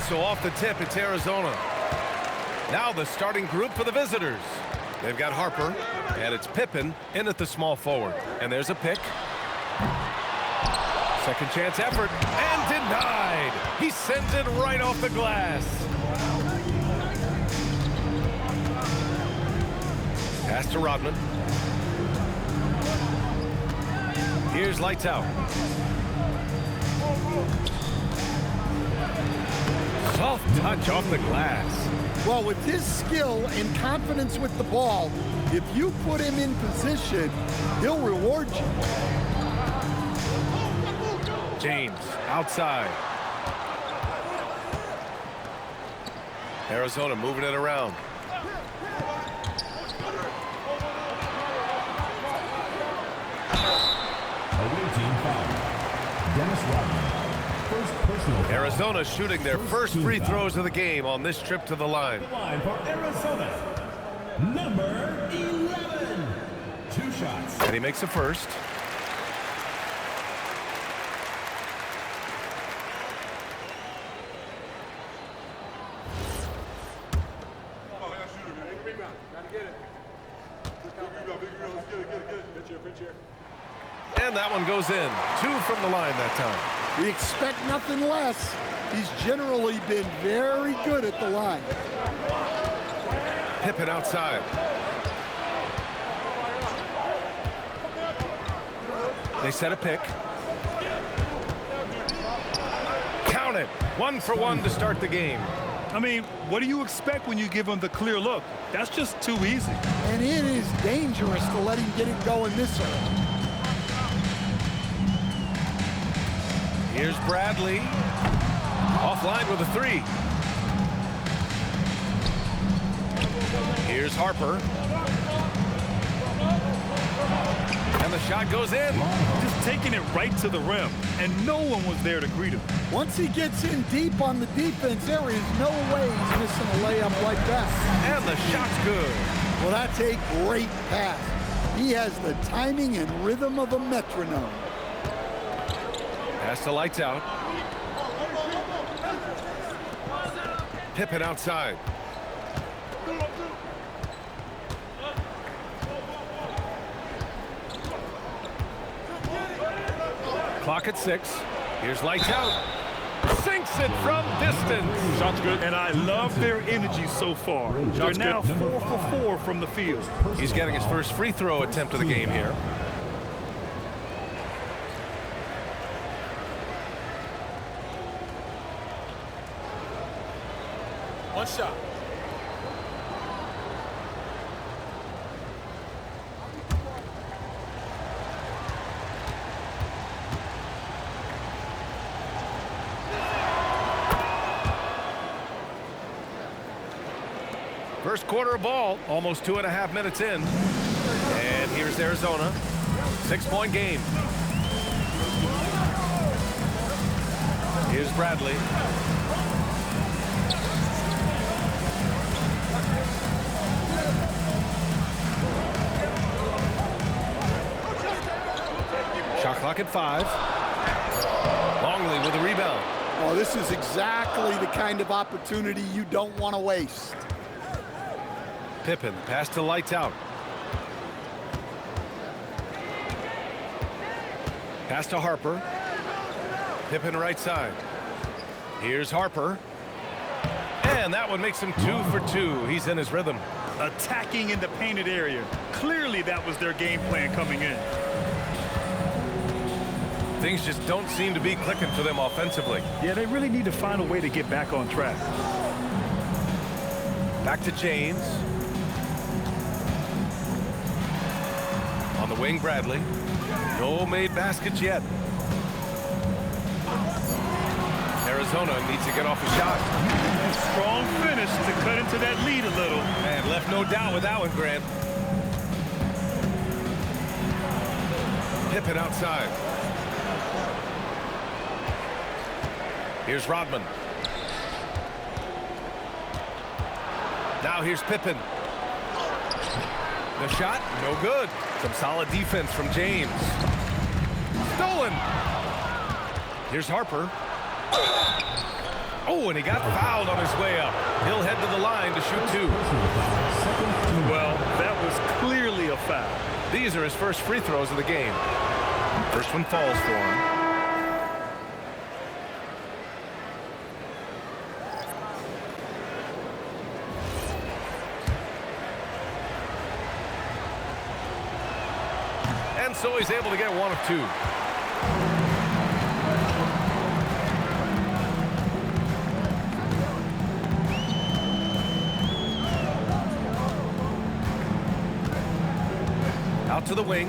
So off the tip, it's Arizona. Now the starting group for the visitors. They've got Harper, and it's Pippen in at the small forward. And there's a pick. Second chance effort, and denied. He sends it right off the glass. Pass to Rodman. Here's lights out. Soft touch off the glass. Well, with his skill and confidence with the ball, if you put him in position, he'll reward you. James outside. Arizona moving it around. Dennis Rodman. First personal. Arizona shooting their first free throws of the game on this trip to the line. The line for Arizona. Number 11. 2 shots. And he makes the first. And that one goes in. 2 from the line that time. We expect nothing less. He's generally been very good at the line. Pippen outside. They set a pick. Count it. 1 for 1 to start the game. I mean, what do you expect when you give him the clear look? That's just too easy. And it is dangerous to let him get it going this early. Here's Bradley. Offline with a 3. Here's Harper. And the shot goes in. Just taking it right to the rim, and no one was there to greet him. Once he gets in deep on the defense, there is no way he's missing a layup like that. And the shot's good. Well, that's a great pass. He has the timing and rhythm of a metronome. Pass the lights out. Pippen outside. Clock at 6. Here's lights out. Sinks it from distance. Shot's good. And I love their energy so far. They're now 4 for 4 from the field. He's getting his first free throw attempt of the game here. One shot. First quarter of ball, almost 2.5 minutes in. And here's Arizona. 6-point game. Here's Bradley. Shot clock at 5. Longley with a rebound. Oh, this is exactly the kind of opportunity you don't want to waste. Pippen, pass to lights out. Pass to Harper. Pippen right side. Here's Harper. And that one makes him 2 for 2. He's in his rhythm. Attacking in the painted area. Clearly that was their game plan coming in. Things just don't seem to be clicking for them offensively. Yeah, they really need to find a way to get back on track. Back to James. On the wing, Bradley. No made baskets yet. Arizona needs to get off a shot. Strong finish to cut into that lead a little. And left no doubt with that one, Grant. Pippen outside. Here's Rodman. Now here's Pippen. The shot, no good. Some solid defense from James. Stolen. Here's Harper. Oh, and he got fouled on his way up. He'll head to the line to shoot 2. Well, that was clearly a foul. These are his first free throws of the game. First one falls for him. And so he's able to get 1 of 2. Out to the wing.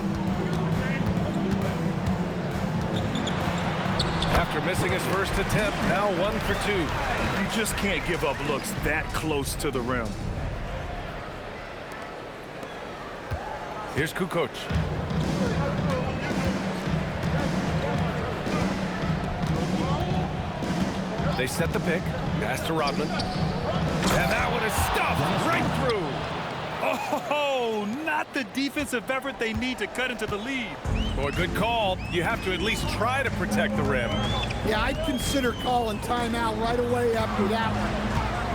After missing his first attempt, now 1 for 2. You just can't give up looks that close to the rim. Here's Kukoc. They set the pick. Pass to Rodman. And that one is stuffed right through. Oh, not the defensive effort they need to cut into the lead. Boy, good call. You have to at least try to protect the rim. Yeah, I'd consider calling timeout right away after that one.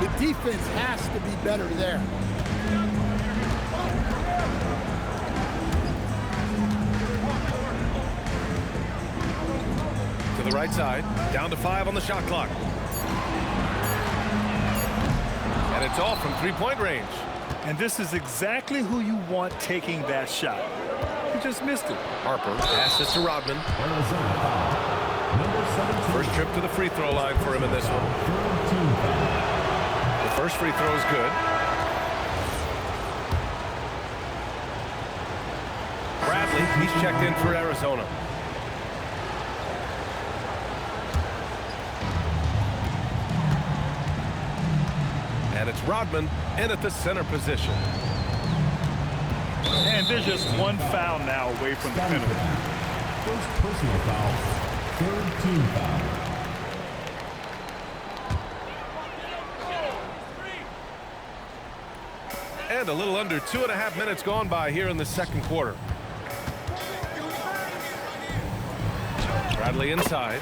The defense has to be better there. To the right side. Down to 5 on the shot clock. And it's off from three-point range. And this is exactly who you want taking that shot. He just missed it. Harper passes to Rodman. First trip to the free throw line for him in this one. The first free throw is good. Bradley, he's checked in for Arizona. And it's Rodman in at the center position. And there's just 1 foul now away from the penalty. First personal foul, third team foul. And a little under 2.5 minutes gone by here in the second quarter. Bradley inside.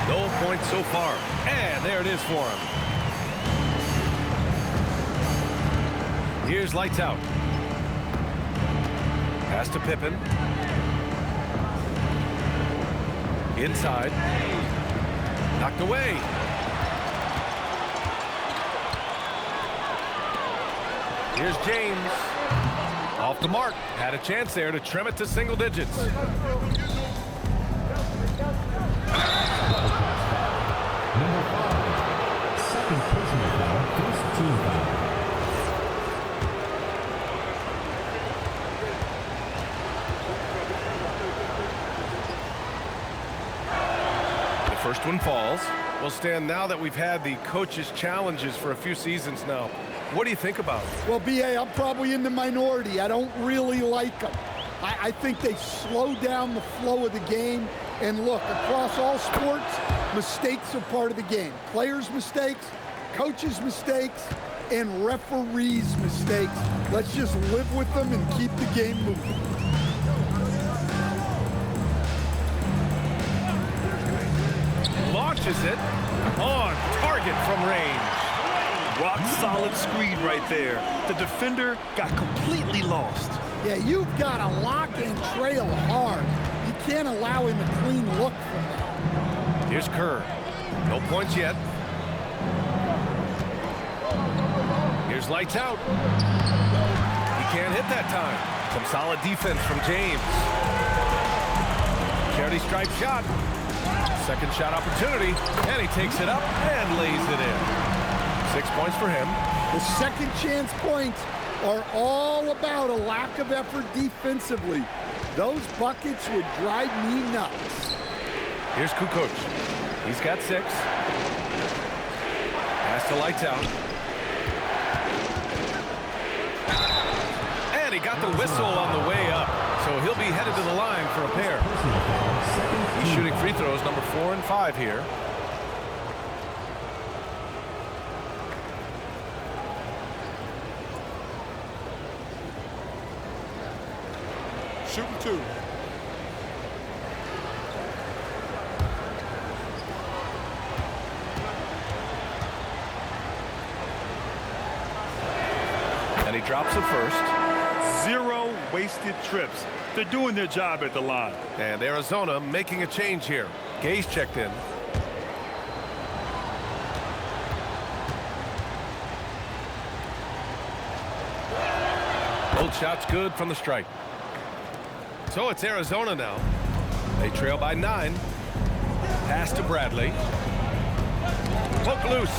No points so far. And there it is for him. Here's lights out. Pass to Pippen. Inside. Knocked away. Here's James. Off the mark. Had a chance there to trim it to single digits. Number 5, second personal foul, first team foul. First one falls. Well, Stan, now that we've had the coaches' challenges for a few seasons now, what do you think about it? Well, B.A., I'm probably in the minority. I don't really like them. I think they slow down the flow of the game. And look, across all sports, mistakes are part of the game. Players' mistakes, coaches' mistakes, and referees' mistakes. Let's just live with them and keep the game moving. Launches it on target from range. Rock solid screen right there. The defender got completely lost. Yeah, you've got to lock and trail hard. You can't allow him a clean look from that. Here's Kerr. No points yet. Here's lights out. He can't hit that time. Some solid defense from James. Charity stripe shot. Second shot opportunity, and he takes it up and lays it in. 6 points for him. The second chance points are all about a lack of effort defensively. Those buckets would drive me nuts. Here's Kukoc. He's got 6. Pass to lights out. And he got the whistle on the way up. So he'll be headed to the line for a pair. He's shooting free throws number 4 and 5 here. Shooting 2. drops it first. 0 wasted trips. They're doing their job at the line. And Arizona making a change here. Gay's checked in. Both shots good from the strike. So it's Arizona now. They trail by 9. Pass to Bradley. Poke loose.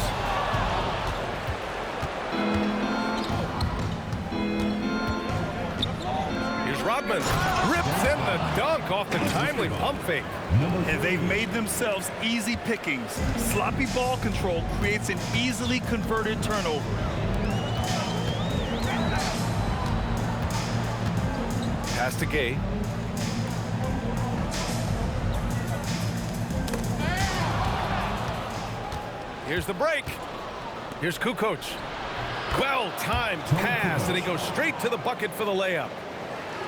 Here's Rodman. Rips in the dunk off the timely pump fake. And they've made themselves easy pickings. Sloppy ball control creates an easily converted turnover. Pass to Gay. Here's the break. Here's Kukoc. Well-timed pass, and he goes straight to the bucket for the layup.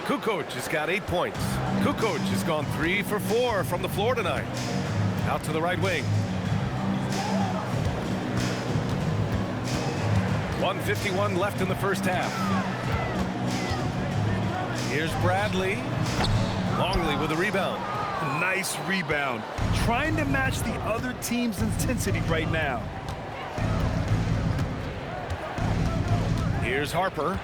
Kukoc has got 8 points. Kukoc has gone 3 for 4 from the floor tonight. Out to the right wing. 1:51 left in the first half. Here's Bradley. Longley with a rebound. Nice rebound. Trying to match the other team's intensity right now. Here's Harper.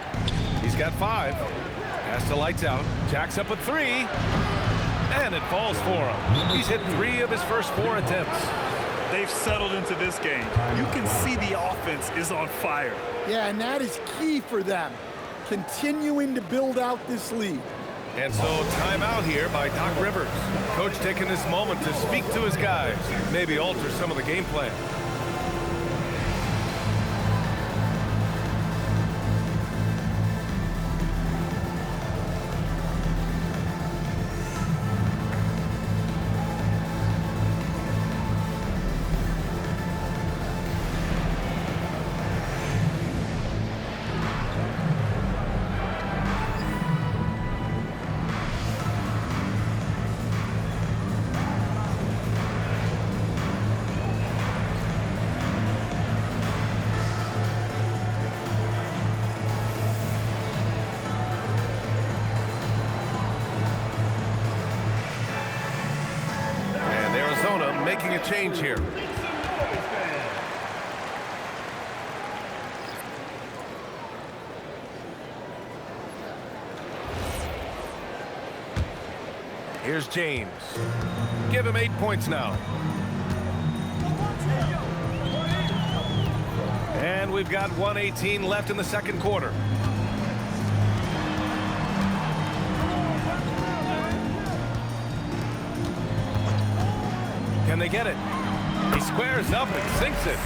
He's got 5. Pass to Lights Out. Jacks up a 3. And it falls for him. He's hit 3 of his first 4 attempts. They've settled into this game. You can see the offense is on fire. Yeah, and that is key for them. Continuing to build out this lead. And so timeout here by Doc Rivers. Coach taking this moment to speak to his guys. Maybe alter some of the game plan. Making a change here. Here's James. Give him 8 points now. And we've got 1:18 left in the second quarter. Can they get it? He squares up and sinks it.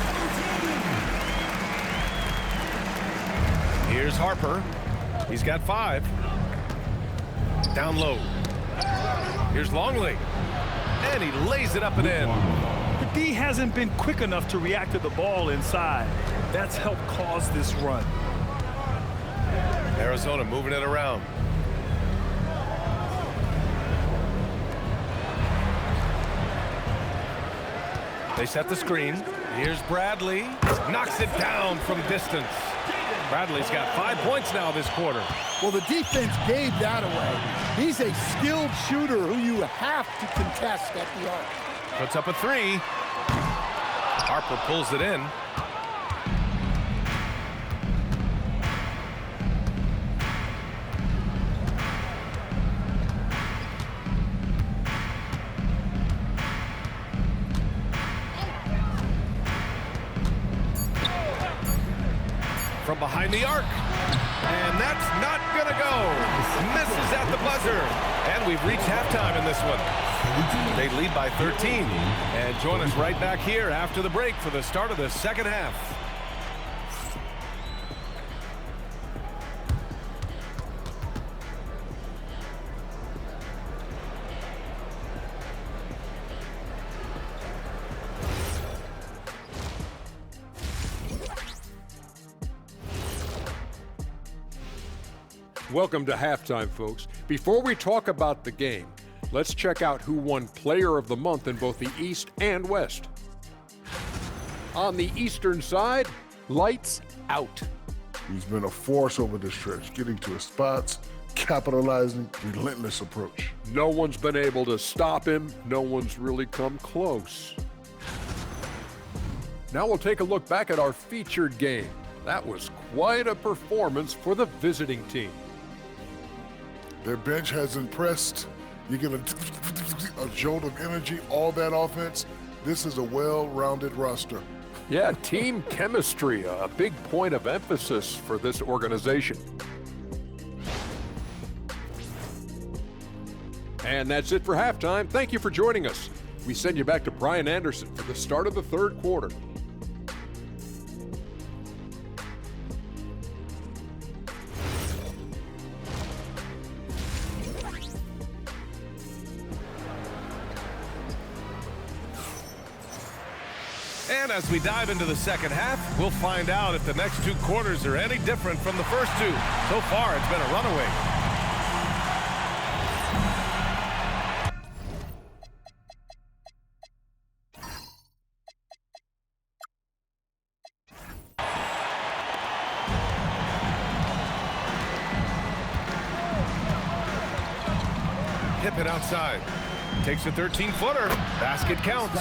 Here's Harper. He's got 5. Down low. Here's Longley. And he lays it up and in. The D hasn't been quick enough to react to the ball inside. That's helped cause this run. Arizona moving it around. They set the screen. Here's Bradley. Knocks it down from distance. Bradley's got 5 points now this quarter. Well, the defense gave that away. He's a skilled shooter who you have to contest at the arc. Puts up a 3. Harper pulls it in. From behind the arc. And that's not going to go. Misses at the buzzer. And we've reached halftime in this one. They lead by 13. And join us right back here after the break for the start of the second half. Welcome to halftime, folks. Before we talk about the game, let's check out who won Player of the Month in both the East and West. On the Eastern side, Lights Out. He's been a force over the stretch, getting to his spots, capitalizing, relentless approach. No one's been able to stop him. No one's really come close. Now we'll take a look back at our featured game. That was quite a performance for the visiting team. Their bench has impressed. You get a jolt of energy, all that offense. This is a well-rounded roster. Yeah, team chemistry, a big point of emphasis for this organization. And that's it for halftime. Thank you for joining us. We send you back to Brian Anderson for the start of the third quarter. And as we dive into the second half, we'll find out if the next two quarters are any different from the first two. So far, it's been a runaway. Pippen outside. Takes a 13-footer. Basket counts.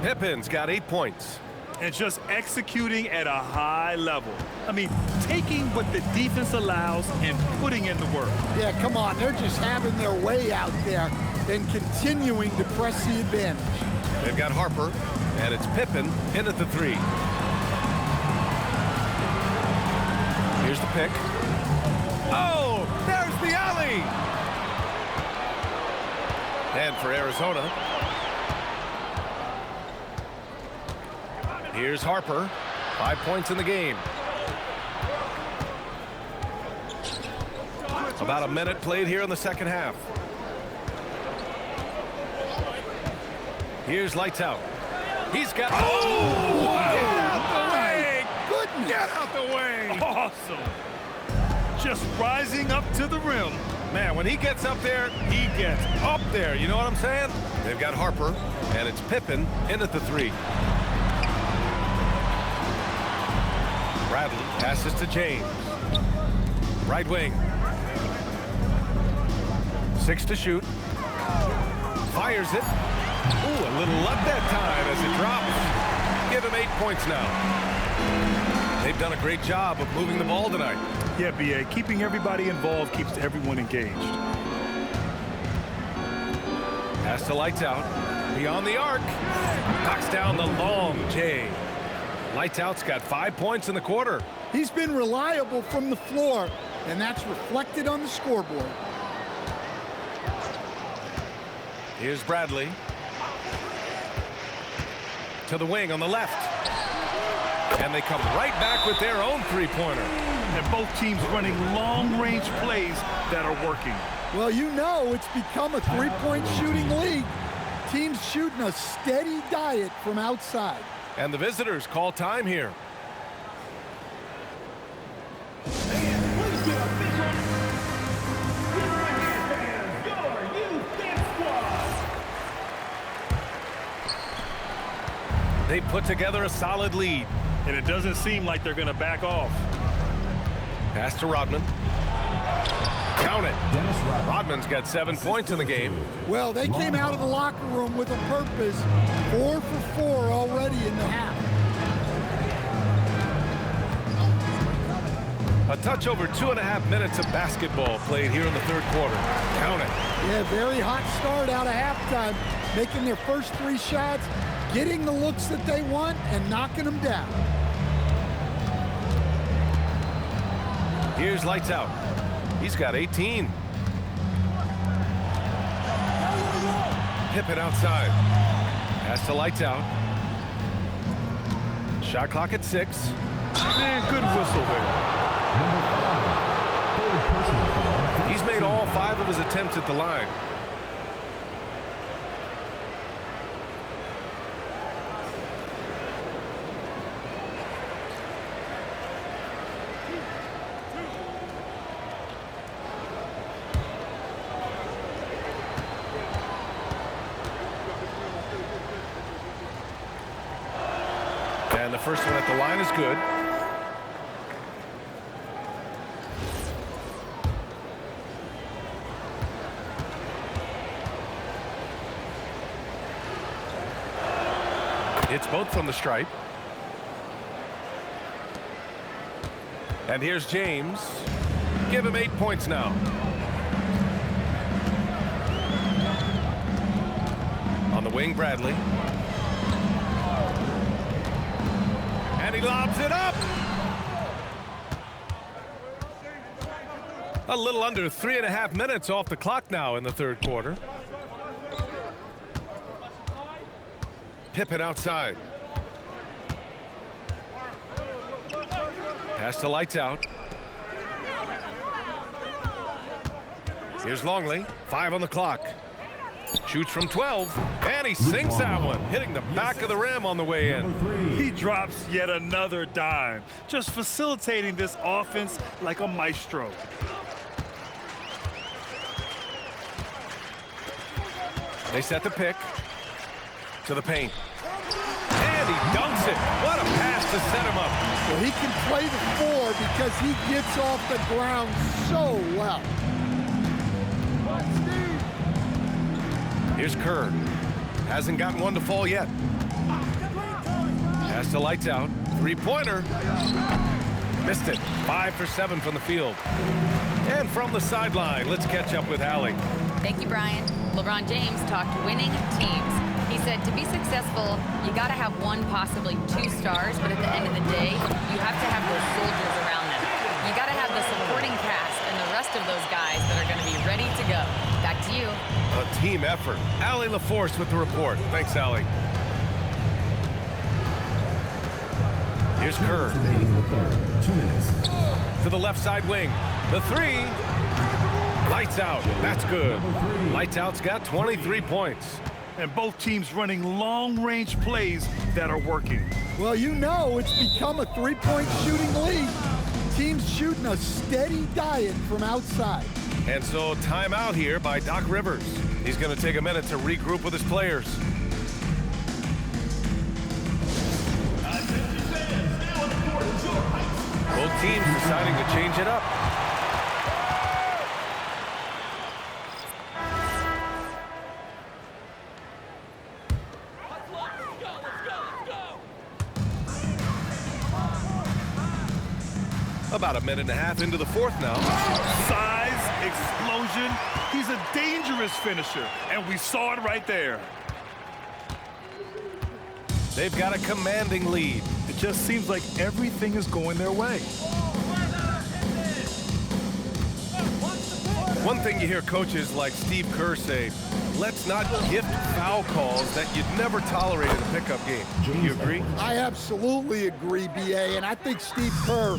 Pippen's got 8 points. And just executing at a high level. I mean, taking what the defense allows and putting in the work. Yeah, come on. They're just having their way out there and continuing to press the advantage. They've got Harper, and it's Pippen in at the three. Here's the pick. Oh, there's the alley! And for Arizona, here's Harper. 5 points in the game. About a minute played here in the second half. Here's lights out. He's got. Oh! Get out the way! Goodness! Get out the way! Awesome. Just rising up to the rim. Man, when he gets up there, he gets up there. You know what I'm saying? They've got Harper, and it's Pippen in at the three. Bradley passes to James. Right wing. 6 to shoot. Fires it. Ooh, a little luck that time as it drops. Give him 8 points now. They've done a great job of moving the ball tonight. Yeah, B.A., keeping everybody involved keeps everyone engaged. Pass to lights out. Beyond the arc. Knocks down the long J. Lights out's got 5 points in the quarter. He's been reliable from the floor, and that's reflected on the scoreboard. Here's Bradley. To the wing on the left. And they come right back with their own three-pointer. And both teams running long-range plays that are working. Well, you know it's become a three-point shooting league. Teams shooting a steady diet from outside. And the visitors call time here. They put together a solid lead. And it doesn't seem like they're going to back off. Pass to Rodman. Count it. Rodman's got 7 points in the game. Well, they came out of the locker room with a purpose. 4 for 4 already in the half. A touch over 2.5 minutes of basketball played here in the third quarter. Count it. Yeah, very hot start out of halftime. Making their first 3 shots, getting the looks that they want, and knocking them down. Here's lights out. He's got 18. Pippen outside. Pass to lights out. Shot clock at 6. Man, good whistle there. He's made all 5 of his attempts at the line. And the first one at the line is good. Hits both from the stripe. And here's James. Give him 8 points now. On the wing, Bradley. And he lobs it up. A little under 3.5 minutes off the clock now in the third quarter. Pippen outside. Pass to Lights Out. Here's Longley. 5 on the clock. Shoots from 12. And he sinks that one, hitting the back of the rim on the way in. He drops yet another dime, just facilitating this offense like a maestro. They set the pick to the paint. And he dunks it. What a pass to set him up. Well, he can play the 4 because he gets off the ground so well. Here's Kerr. Hasn't gotten one to fall yet. Pass to Lights Out. 3-pointer. Missed it. 5 for 7 from the field. And from the sideline, let's catch up with Allie. Thank you, Brian. LeBron James talked winning teams. He said to be successful, you got to have 1, possibly 2 stars, but at the end of the day, you have to have those soldiers around them. You got to have the supporting cast and the rest of those guys that are going to be ready to go. Back to you. A team effort. Allie LaForce with the report. Thanks, Allie. Here's Kerr. 2 minutes. To the left side wing. The 3. Lights Out. That's good. Lights Out's got 23 points. And both teams running long-range plays that are working. Well, you know it's become a 3-point shooting league. Teams shooting a steady diet from outside. And so timeout here by Doc Rivers. He's going to take a minute to regroup with his players. Both teams deciding to change it up. About 1.5 minutes into the fourth now. Size, explosion. He's a dangerous finisher, and we saw it right there. They've got a commanding lead. It just seems like everything is going their way. One thing you hear coaches like Steve Kerr say, let's not gift foul calls that you'd never tolerate in a pickup game. Do you agree? I absolutely agree, B.A., and I think Steve Kerr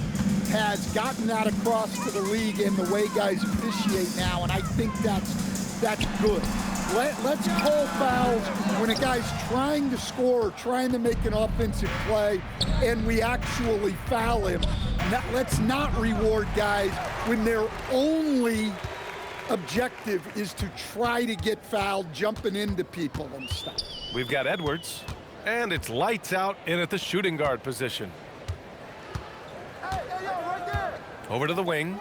has gotten that across to the league in the way guys officiate now, and I think that's good. Let's call fouls when a guy's trying to score or trying to make an offensive play and we actually foul him. Let's not reward guys when their only objective is to try to get fouled, jumping into people and stuff. We've got Edwards, and it's Lights Out in at the shooting guard position. Over to the wing.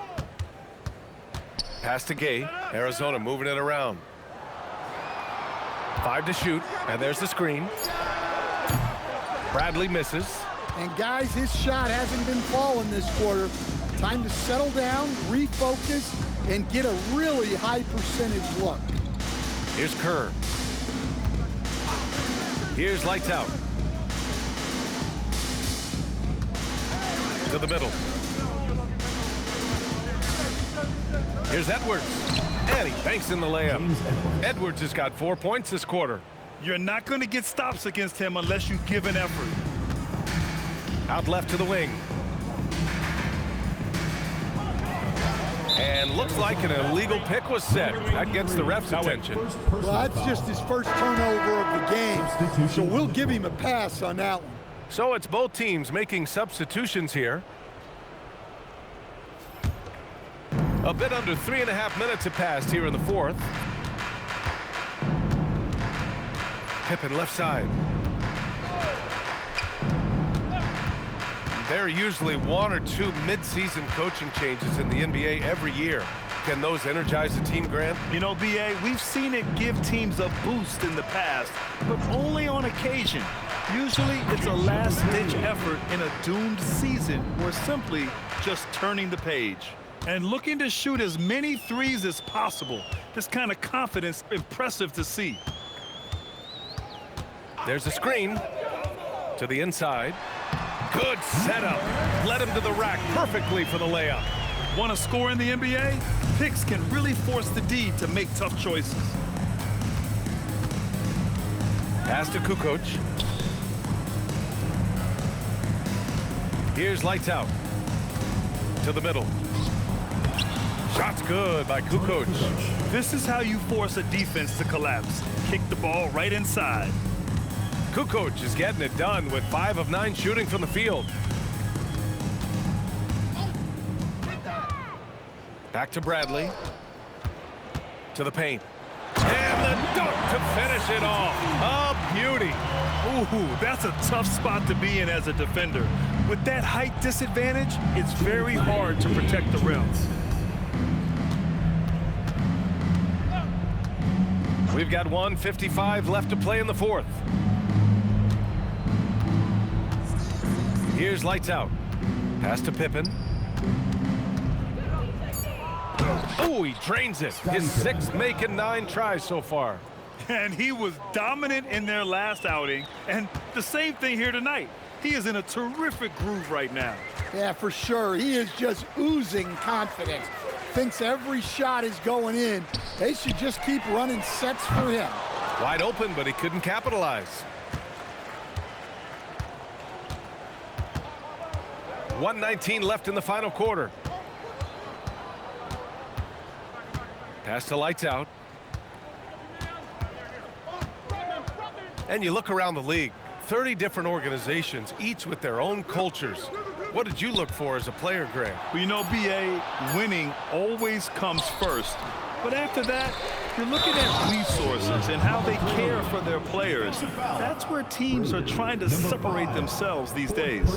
Pass to Gay. Arizona moving it around. 5 to shoot, and there's the screen. Bradley misses. And guys, his shot hasn't been falling this quarter. Time to settle down, refocus, and get a really high percentage look. Here's Kerr. Here's Lights Out. To the middle. Here's Edwards. And he banks in the layup. Edwards has got 4 points this quarter. You're not going to get stops against him unless you give an effort. Out left to the wing. And looks like an illegal pick was set. That gets the ref's attention. Well, that's just his first turnover of the game, so we'll give him a pass on that one. So it's both teams making substitutions here. A bit under 3.5 minutes have passed here in the fourth. Pippen left side. There are usually 1 or 2 mid-season coaching changes in the NBA every year. Can those energize the team, Grant? You know, B.A., we've seen it give teams a boost in the past, but only on occasion. Usually, it's a last-ditch effort in a doomed season or simply just turning the page. And looking to shoot as many threes as possible. This kind of confidence, impressive to see. There's a screen to the inside. Good setup. Led him to the rack perfectly for the layup. Want to score in the NBA? Picks can really force the D to make tough choices. Pass to Kukoc. Here's lights out. To the middle. Shot's good by Kukoc. This is how you force a defense to collapse. Kick the ball right inside. Kukoc is getting it done with 5 of 9 shooting from the field. Back to Bradley. To the paint. And the dunk to finish it off. A beauty. Ooh, that's a tough spot to be in as a defender. With that height disadvantage, it's very hard to protect the rim. We've got 1:55 left to play in the fourth. Here's lights out. Pass to Pippen. Oh, he drains it. His 6th make in 9 tries so far. And he was dominant in their last outing. And the same thing here tonight. He is in a terrific groove right now. Yeah, for sure. He is just oozing confidence. Thinks every shot is going in. They should just keep running sets for him. Wide open, but he couldn't capitalize. 1:19 left in the final quarter. Pass to lights out. And you look around the league, 30 different organizations, each with their own cultures. What did you look for as a player, Greg? Well, you know, B.A., winning always comes first. But after that, you're looking at resources and how they care for their players. That's where teams are trying to separate themselves these days.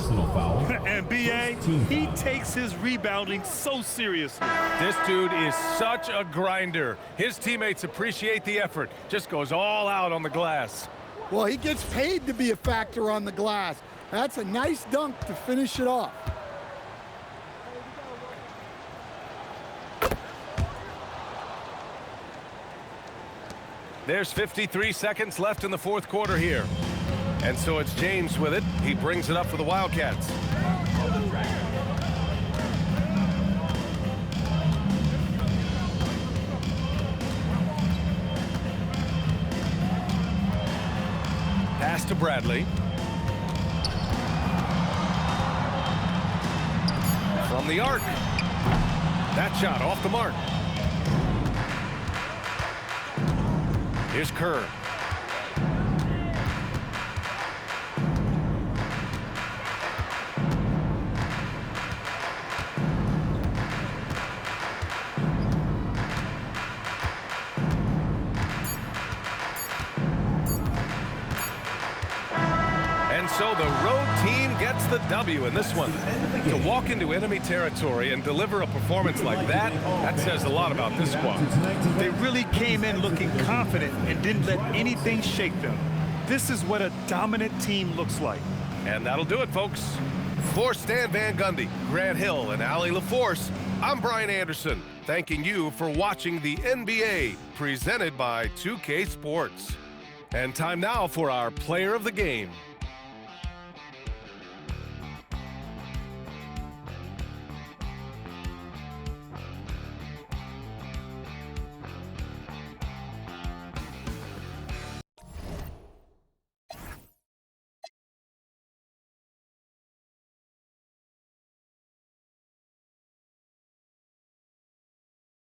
And B.A., he takes his rebounding so seriously. This dude is such a grinder. His teammates appreciate the effort. Just goes all out on the glass. Well, he gets paid to be a factor on the glass. That's a nice dunk to finish it off. There's 53 seconds left in the fourth quarter here. And so it's James with it. He brings it up for the Wildcats. Pass to Bradley. From the arc. That shot off the mark. Here's Kerr. And so the road team gets the W in this one. To walk into enemy territory and deliver a performance like that, that says a lot about this squad. They really came in looking confident and didn't let anything shake them. This is what a dominant team looks like. And that'll do it, folks. For Stan Van Gundy, Grant Hill, and Allie LaForce, I'm Brian Anderson, thanking you for watching the NBA, presented by 2K Sports. And time now for our player of the game.